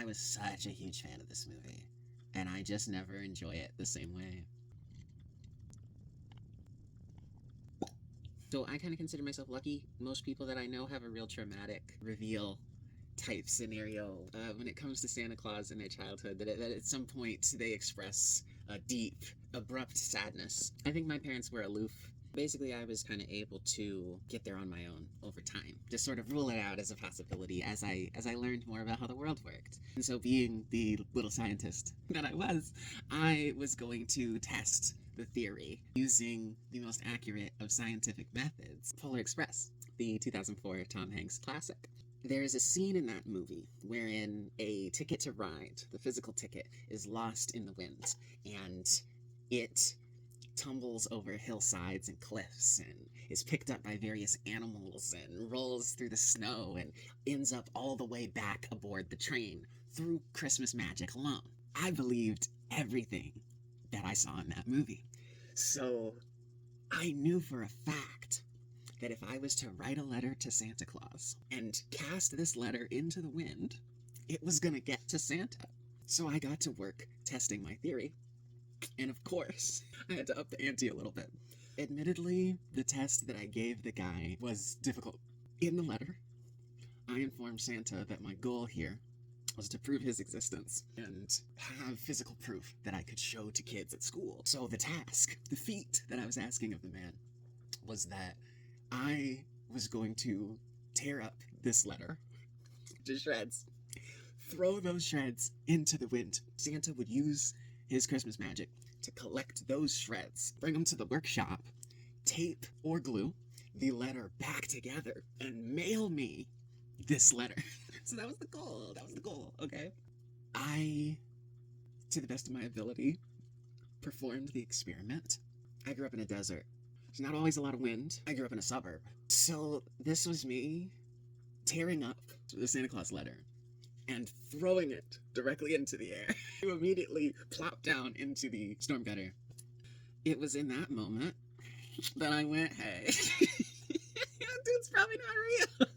was such a huge fan of this movie, and I just never enjoy it the same way. So I kind of consider myself lucky. Most people that I know have a real traumatic reveal type scenario when it comes to Santa Claus in their childhood, that at some point they express a deep, abrupt sadness. I think my parents were aloof. Basically, I was kind of able to get there on my own over time, just sort of rule it out as a possibility as I learned more about how the world worked. And so, being the little scientist that I was going to test the theory using the most accurate of scientific methods, Polar Express, the 2004 Tom Hanks classic. There is a scene in that movie wherein a ticket to ride, the physical ticket, is lost in the wind, and it tumbles over hillsides and cliffs and is picked up by various animals and rolls through the snow and ends up all the way back aboard the train through Christmas magic alone. I believed everything that I saw in that movie. So I knew for a fact that if I was to write a letter to Santa Claus and cast this letter into the wind, it was going to get to Santa. So I got to work testing my theory. And of course, I had to up the ante a little bit. Admittedly, the test that I gave the guy was difficult. In the letter, I informed Santa that my goal here was to prove his existence and have physical proof that I could show to kids at school. So the task, the feat that I was asking of the man was that I was going to tear up this letter to shreds, throw those shreds into the wind. Santa would use his Christmas magic to collect those shreds, bring them to the workshop, tape or glue the letter back together, and mail me this letter. So that was the goal, okay? I, to the best of my ability, performed the experiment. I grew up in a desert. There's not always a lot of wind. I grew up in a suburb. So this was me tearing up the Santa Claus letter and throwing it directly into the air. You immediately plop down into the storm gutter. It was in that moment that I went, hey, dude's probably not real.